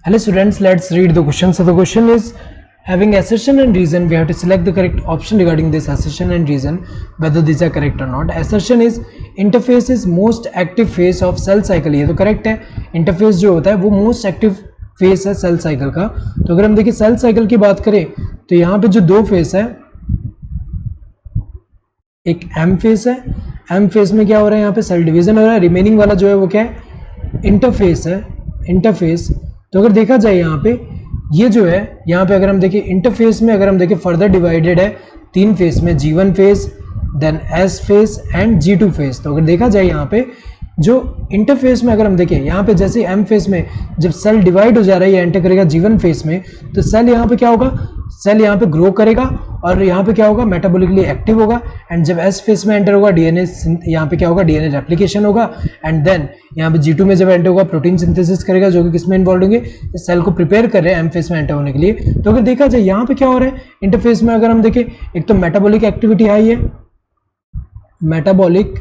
Hello students, let's read the question. So the question is, having assertion and reason, we have to select the correct option regarding this assertion and reason, whether these are correct or not. Assertion is interface is most active phase of cell cycle. ये तो correct है. Interface जो होता है वो most active phase है cell cycle का. तो अगर हम देखिए cell cycle की बात करें तो यहाँ पे जो दो phase है, एक M phase है. M phase में क्या हो रहा है, यहाँ पे cell division हो रहा है. Remaining वाला जो है वो क्या है, interface है. इंटरफेस. तो अगर देखा जाए यहाँ पे ये जो है, यहाँ पे अगर हम देखें इंटरफेस में, अगर हम देखें फर्दर डिवाइडेड है तीन फेस में, G1 phase, then S phase and G2 phase. तो अगर देखा जाए यहाँ पे जो इंटरफेस में अगर हम देखें यहाँ पे जैसे M फेस में जब सेल डिवाइड हो जा रहा है, ये एंटर करेगा G1 फेस में, तो सेल यहाँ पे क्या होगा, सेल यहाँ पे ग्रो करेगा और यहाँ पे क्या होगा, मेटाबॉलिकली एक्टिव होगा. एंड जब S फेस में एंटर होगा डीएनए, यहाँ पे क्या होगा, डीएनए रेप्लिकेशन होगा. एंड देन यहाँ पे G2 में जब एंटर होगा प्रोटीन सिंथेसिस करेगा, जो कि किसमें इन्वॉल्व होंगे, सेल को प्रिपेयर कर रहे हैं M फेस में एंटर होने के लिए. तो अगर देखा जाए यहाँ पे क्या हो रहा है इंटरफेस में, अगर हम देखें एक तो मेटाबॉलिक एक्टिविटी हाई है, मेटाबॉलिक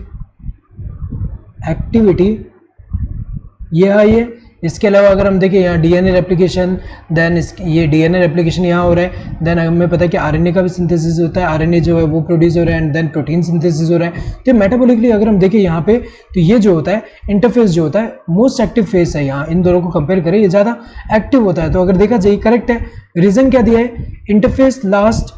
एक्टिविटी ये हाई है. इसके अलावा अगर हम देखें यहाँ डीएनए रेप्लिकेशन, देन ये डीएनए रेप्लिकेशन यहाँ हो रहा है. देन हमें पता है कि आरएनए का भी सिंथेसिस होता है, आरएनए जो है वो प्रोड्यूस हो रहा है एंड देन प्रोटीन सिंथेसिस हो रहा है. तो मेटाबॉलिकली अगर हम देखें यहाँ पे, तो ये जो होता है इंटरफेस जो होता है मोस्ट एक्टिव फेस है. यहाँ इन दोनों को कंपेयर करें ये ज़्यादा एक्टिव होता है. तो अगर देखा जाए करेक्ट है. रीजन क्या दिया है, interphase last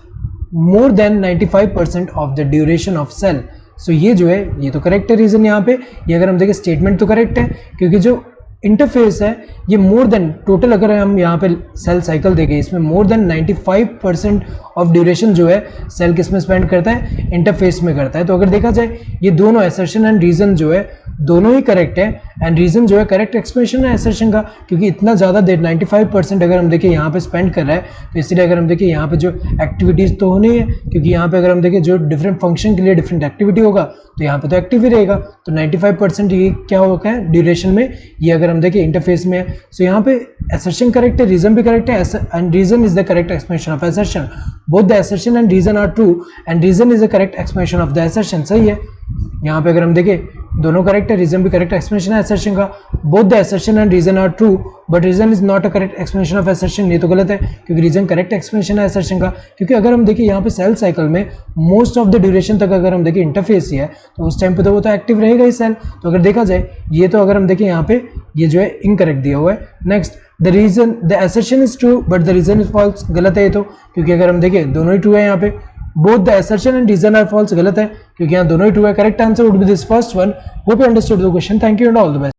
more than 95% of the duration of cell. So ये जो है ये तो करेक्ट है रीजन यहाँ पे. ये अगर हम देखें स्टेटमेंट तो करेक्ट है, क्योंकि जो इंटरफेस है ये मोर देन टोटल, अगर हम यहाँ पे सेल साइकिल देखें इसमें मोर देन 95% ऑफ ड्यूरेशन जो है सेल किस में स्पेंड करता है, इंटरफेस में करता है. तो अगर देखा जाए ये दोनों असर्शन एंड रीजन जो है दोनों ही करेक्ट है. एंड रीजन जो है करेक्ट एक्सप्लेनेशन है असर्शन का, क्योंकि इतना ज़्यादा देर 95% अगर हम देखें यहाँ पे स्पेंड कर रहा है, तो इसलिए अगर हम देखें यहाँ पे जो एक्टिविटीज़ तो होनी है, क्योंकि यहाँ पे अगर हम देखें जो डिफरेंट फंक्शन के लिए डिफरेंट एक्टिविटी होगा तो यहाँ पे तो एक्टिव ही रहेगा. तो 95% ये क्या होगा है ड्यूरेशन में, ये अगर हम देखें इंटरफेस में है. सो यहाँ पे assertion करेक्ट है, रीजन भी करेक्ट है, and reason is the correct explanation of assertion. Both the assertion and reason are true and reason is the correct explanation of the assertion. सही है. यहाँ पे अगर हम देखें दोनों करेक्ट है, रीजन भी करेक्ट एक्सप्लेनेशन है assertion का. Both the assertion and reason are true but reason is not a correct explanation of assertion. ये तो गलत है, क्योंकि रीजन करेक्ट एक्सप्लेनेशन है assertion का. क्योंकि अगर हम देखें यहाँ पे सेल साइकिल में मोस्ट ऑफ द ड्यूरेशन तक अगर हम देखें इंटरफेस ही है, तो उस टाइम पे तो वो तो एक्टिव रहेगा ही सेल. तो अगर देखा जाए ये तो अगर हम देखें यहाँ पे ये जो है इनकरेक्ट दिया हुआ है. Next, the reason the assertion is true but the reason is false. गलत है ये तो, क्योंकि अगर हम देखें दोनों ही ट्रू है यहाँ पे. Both the assertion and reason are false. गलत है, क्योंकि यहाँ दोनों ही ट्रू है. Correct answer would be this first one. Hope you understood the question. Thank you and all the best.